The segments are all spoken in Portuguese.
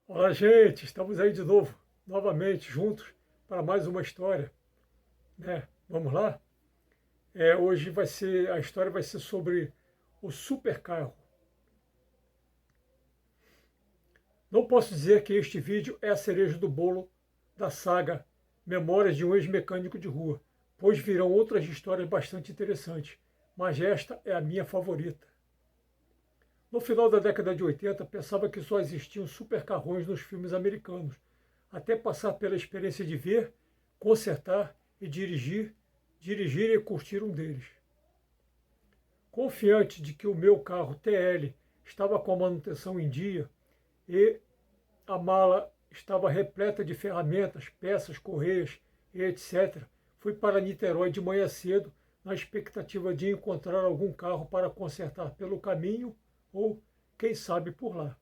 Olá, gente, estamos aí de novo, novamente juntos para mais uma história, né? Vamos lá? Hoje a história vai ser sobre o supercarro. Não posso dizer que este vídeo é a cereja do bolo da saga Memórias de um Ex-Mecânico de Rua, pois virão outras histórias bastante interessantes, mas esta é a minha favorita. No final da década de 80, pensava que só existiam supercarrões nos filmes americanos, até passar pela experiência de ver, consertar e dirigir e curtir um deles. Confiante de que o meu carro TL estava com a manutenção em dia e a mala estava repleta de ferramentas, peças, correias e etc., fui para Niterói de manhã cedo na expectativa de encontrar algum carro para consertar pelo caminho ou, quem sabe, por lá.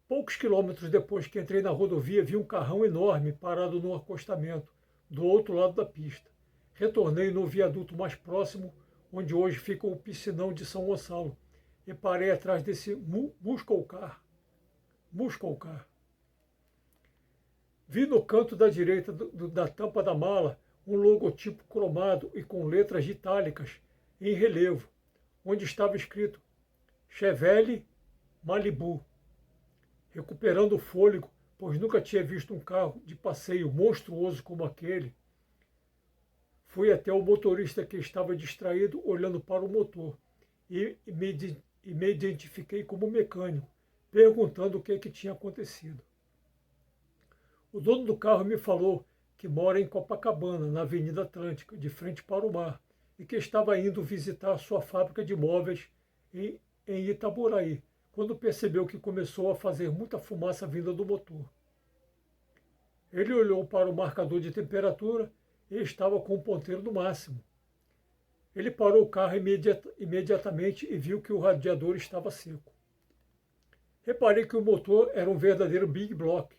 Poucos quilômetros depois que entrei na rodovia, vi um carrão enorme parado no acostamento, do outro lado da pista. Retornei no viaduto mais próximo, onde hoje fica o piscinão de São Gonçalo, e parei atrás desse Muscle Car. Muscle Car. Vi no canto da direita da tampa da mala um logotipo cromado e com letras itálicas em relevo, onde estava escrito Chevelle Malibu. Recuperando o fôlego, pois nunca tinha visto um carro de passeio monstruoso como aquele, fui até o motorista que estava distraído olhando para o motor e me identifiquei como mecânico, perguntando o que tinha acontecido. O dono do carro me falou que mora em Copacabana, na Avenida Atlântica, de frente para o mar, e que estava indo visitar sua fábrica de móveis em Itaboraí, quando percebeu que começou a fazer muita fumaça vinda do motor. Ele olhou para o marcador de temperatura e estava com o ponteiro no máximo. Ele parou o carro imediatamente e viu que o radiador estava seco. Reparei que o motor era um verdadeiro Big Block,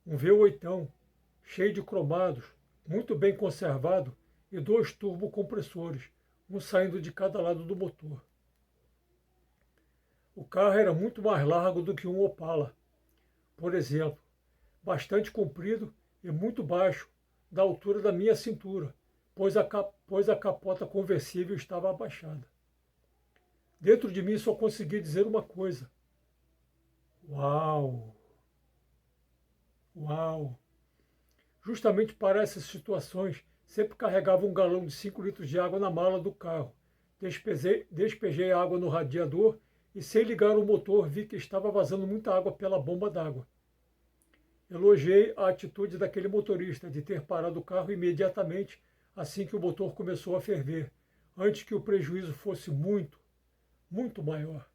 um V8, cheio de cromados, muito bem conservado e dois turbocompressores, um saindo de cada lado do motor. O carro era muito mais largo do que um Opala, por exemplo, bastante comprido e muito baixo, da altura da minha cintura, pois a capota conversível estava abaixada. Dentro de mim só consegui dizer uma coisa: Uau! Uau! Justamente para essas situações, sempre carregava um galão de 5 litros de água na mala do carro. Despejei a água no radiador e, sem ligar o motor, vi que estava vazando muita água pela bomba d'água. Elogiei a atitude daquele motorista de ter parado o carro imediatamente assim que o motor começou a ferver, antes que o prejuízo fosse muito, muito maior.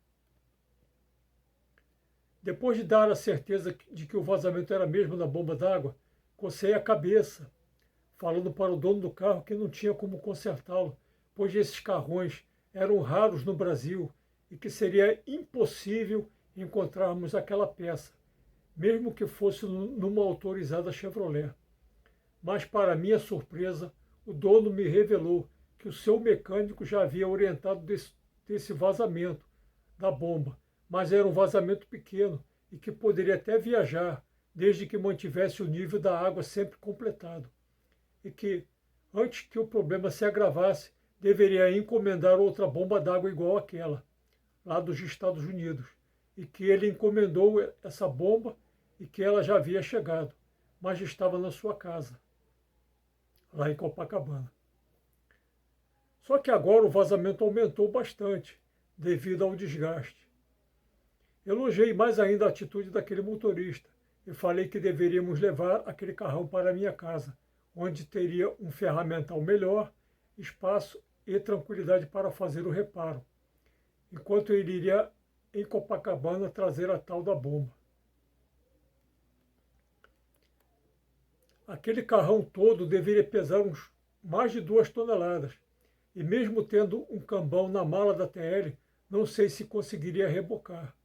Depois de dar a certeza de que o vazamento era mesmo na bomba d'água, cocei a cabeça, falando para o dono do carro que não tinha como consertá-lo, pois esses carrões eram raros no Brasil e que seria impossível encontrarmos aquela peça, mesmo que fosse numa autorizada Chevrolet. Mas, para minha surpresa, o dono me revelou que o seu mecânico já havia orientado desse vazamento da bomba, mas era um vazamento pequeno e que poderia até viajar, desde que mantivesse o nível da água sempre completado. E que, antes que o problema se agravasse, deveria encomendar outra bomba d'água igual àquela, lá dos Estados Unidos, e que ele encomendou essa bomba e que ela já havia chegado, mas estava na sua casa, lá em Copacabana. Só que agora o vazamento aumentou bastante, devido ao desgaste. Elogiei mais ainda a atitude daquele motorista e falei que deveríamos levar aquele carrão para a minha casa, onde teria um ferramental melhor, espaço e tranquilidade para fazer o reparo, enquanto ele iria em Copacabana trazer a tal da bomba. Aquele carrão todo deveria pesar uns mais de 2 toneladas, e mesmo tendo um cambão na mala da TL, não sei se conseguiria rebocar,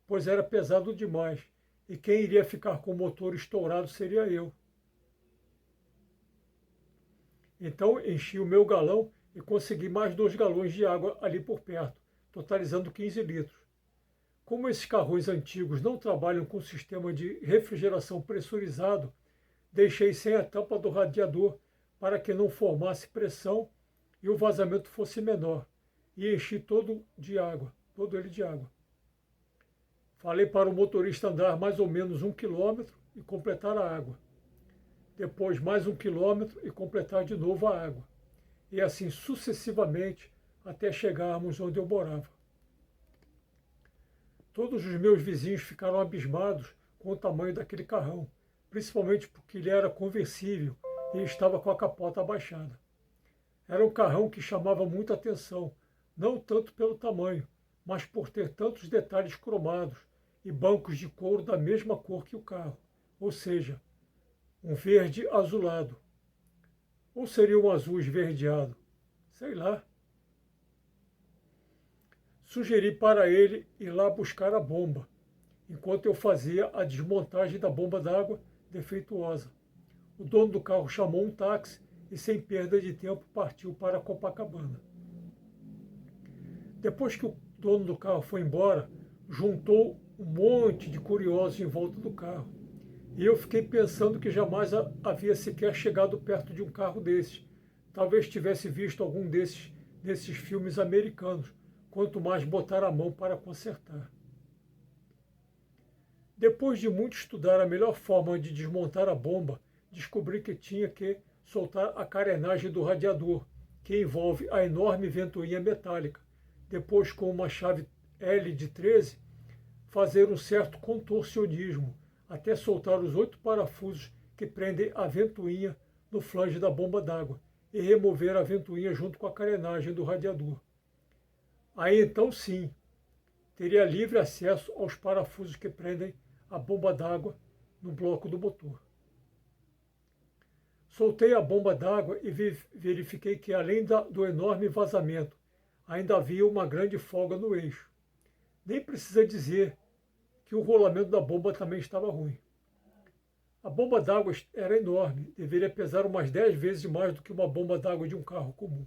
pois era pesado demais, e quem iria ficar com o motor estourado seria eu. Então enchi o meu galão e consegui mais 2 galões de água ali por perto, totalizando 15 litros. Como esses carrões antigos não trabalham com sistema de refrigeração pressurizado, deixei sem a tampa do radiador para que não formasse pressão e o vazamento fosse menor, e enchi todo ele de água. Falei para o motorista andar mais ou menos 1 quilômetro e completar a água. Depois mais 1 quilômetro e completar de novo a água. E assim sucessivamente até chegarmos onde eu morava. Todos os meus vizinhos ficaram abismados com o tamanho daquele carrão, principalmente porque ele era conversível e estava com a capota abaixada. Era um carrão que chamava muita atenção, não tanto pelo tamanho, mas por ter tantos detalhes cromados e bancos de couro da mesma cor que o carro, ou seja, um verde azulado. Ou seria um azul esverdeado? Sei lá. Sugeri para ele ir lá buscar a bomba, enquanto eu fazia a desmontagem da bomba d'água defeituosa. O dono do carro chamou um táxi e, sem perda de tempo, partiu para Copacabana. Depois que o dono do carro foi embora, juntou um monte de curiosos em volta do carro. E eu fiquei pensando que jamais havia sequer chegado perto de um carro desses. Talvez tivesse visto algum desses filmes americanos, quanto mais botar a mão para consertar. Depois de muito estudar a melhor forma de desmontar a bomba, descobri que tinha que soltar a carenagem do radiador, que envolve a enorme ventoinha metálica. Depois, com uma chave L de 13, fazer um certo contorcionismo, até soltar os 8 parafusos que prendem a ventoinha no flange da bomba d'água e remover a ventoinha junto com a carenagem do radiador. Aí então sim, teria livre acesso aos parafusos que prendem a bomba d'água no bloco do motor. Soltei a bomba d'água e verifiquei que, além do enorme vazamento, ainda havia uma grande folga no eixo. Nem precisa dizer que o rolamento da bomba também estava ruim. A bomba d'água era enorme, deveria pesar umas 10 vezes mais do que uma bomba d'água de um carro comum.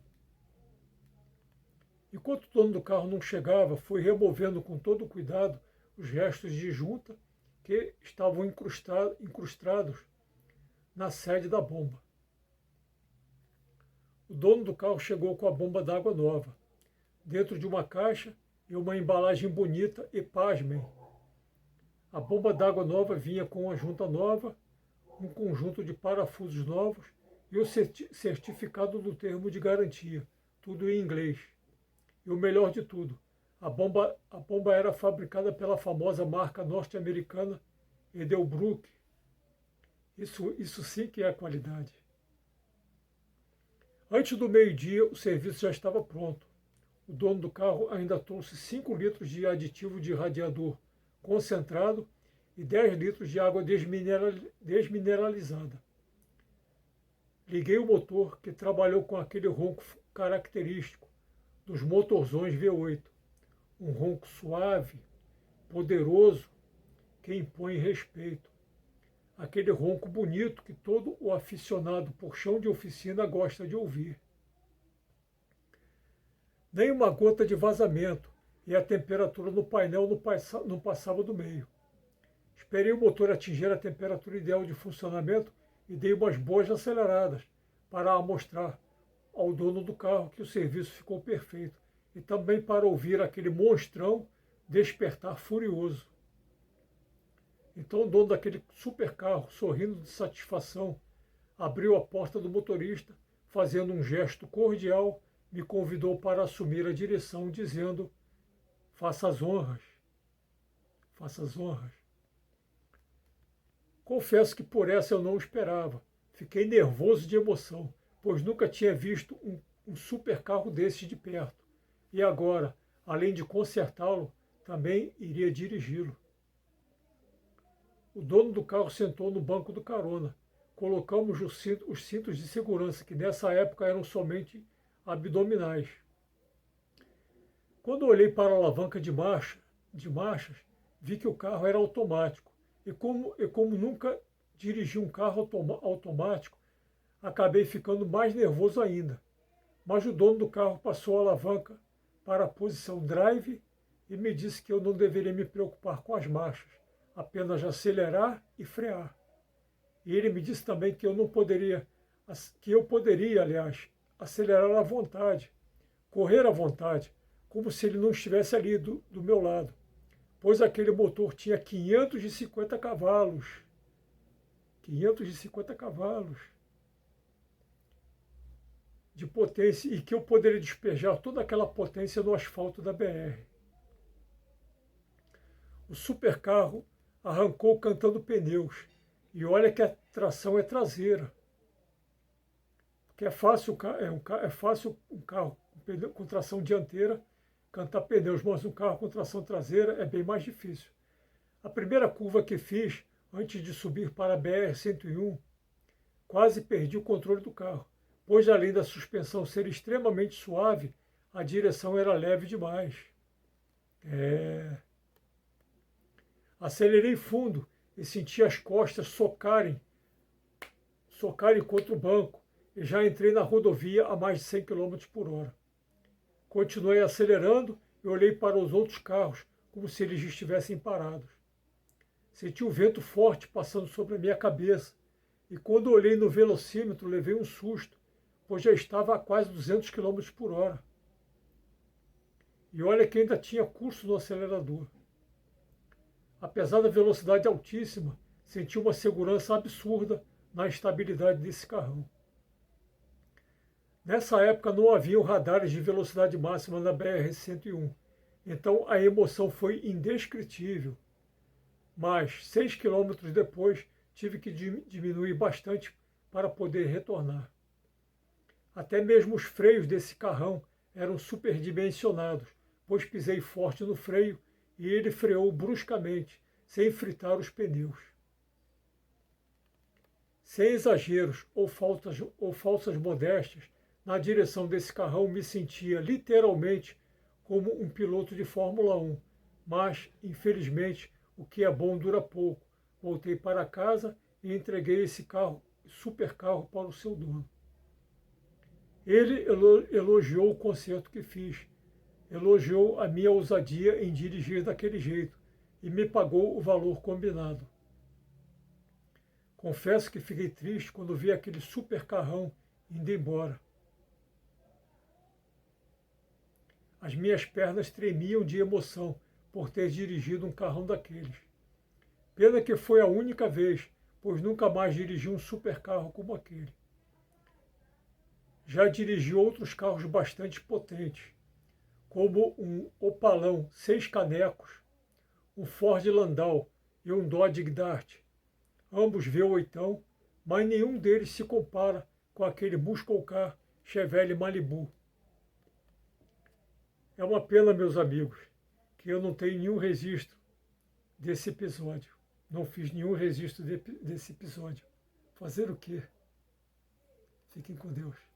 Enquanto o dono do carro não chegava, fui removendo com todo cuidado os restos de junta que estavam incrustados na sede da bomba. O dono do carro chegou com a bomba d'água nova, dentro de uma caixa e uma embalagem bonita e, pasmem, a bomba d'água nova vinha com a junta nova, um conjunto de parafusos novos e o certificado do termo de garantia, tudo em inglês. E o melhor de tudo, a bomba era fabricada pela famosa marca norte-americana Edelbrock. Isso sim que é qualidade. Antes do meio-dia, o serviço já estava pronto. O dono do carro ainda trouxe 5 litros de aditivo de radiador concentrado e 10 litros de água desmineralizada. Liguei o motor, que trabalhou com aquele ronco característico dos motorzões V8. Um ronco suave, poderoso, que impõe respeito. Aquele ronco bonito que todo o aficionado por chão de oficina gosta de ouvir. Nem uma gota de vazamento e a temperatura no painel não passava do meio. Esperei o motor atingir a temperatura ideal de funcionamento e dei umas boas aceleradas para mostrar ao dono do carro que o serviço ficou perfeito e também para ouvir aquele monstrão despertar furioso. Então o dono daquele super carro, sorrindo de satisfação, abriu a porta do motorista, fazendo um gesto cordial, me convidou para assumir a direção, dizendo: faça as honras, faça as honras. Confesso que por essa eu não esperava. Fiquei nervoso de emoção, pois nunca tinha visto um super carro desses de perto. E agora, além de consertá-lo, também iria dirigi-lo. O dono do carro sentou no banco do carona. Colocamos os cintos de segurança, que nessa época eram somente abdominais. Quando olhei para a alavanca de marchas, vi que o carro era automático. E como nunca dirigi um carro automático, acabei ficando mais nervoso ainda. Mas o dono do carro passou a alavanca para a posição drive e me disse que eu não deveria me preocupar com as marchas, apenas acelerar e frear. E ele me disse também que eu poderia, aliás, acelerar à vontade, correr à vontade, como se ele não estivesse ali do meu lado, pois aquele motor tinha 550 cavalos. 550 cavalos de potência e que eu poderia despejar toda aquela potência no asfalto da BR. O supercarro arrancou cantando pneus. E olha que a tração é traseira. Porque é fácil um carro com tração dianteira cantar pneus, mas um carro com tração traseira é bem mais difícil. A primeira curva que fiz, antes de subir para a BR-101, quase perdi o controle do carro, pois além da suspensão ser extremamente suave, a direção era leve demais. Acelerei fundo e senti as costas socarem contra o banco e já entrei na rodovia a mais de 100 km por hora. Continuei acelerando e olhei para os outros carros como se eles estivessem parados. Senti um vento forte passando sobre a minha cabeça e quando olhei no velocímetro levei um susto, pois já estava a quase 200 km por hora. E olha que ainda tinha curso no acelerador. Apesar da velocidade altíssima, senti uma segurança absurda na estabilidade desse carrão. Nessa época não haviam radares de velocidade máxima na BR-101, então a emoção foi indescritível. Mas 6 quilômetros depois tive que diminuir bastante para poder retornar. Até mesmo os freios desse carrão eram superdimensionados, pois pisei forte no freio e ele freou bruscamente, sem fritar os pneus. Sem exageros ou falsas modéstias, na direção desse carrão me sentia literalmente como um piloto de Fórmula 1, mas, infelizmente, o que é bom dura pouco. Voltei para casa e entreguei esse supercarro para o seu dono. Ele elogiou o conserto que fiz, elogiou a minha ousadia em dirigir daquele jeito e me pagou o valor combinado. Confesso que fiquei triste quando vi aquele supercarrão indo embora. As minhas pernas tremiam de emoção por ter dirigido um carrão daqueles. Pena que foi a única vez, pois nunca mais dirigi um supercarro como aquele. Já dirigi outros carros bastante potentes, como um Opalão 6 canecos, um Ford Landau e um Dodge Dart, ambos V8, mas nenhum deles se compara com aquele Muscle Car Chevrolet Malibu. É uma pena, meus amigos, que eu não tenho nenhum registro desse episódio. Não fiz nenhum registro desse episódio. Fazer o quê? Fiquem com Deus.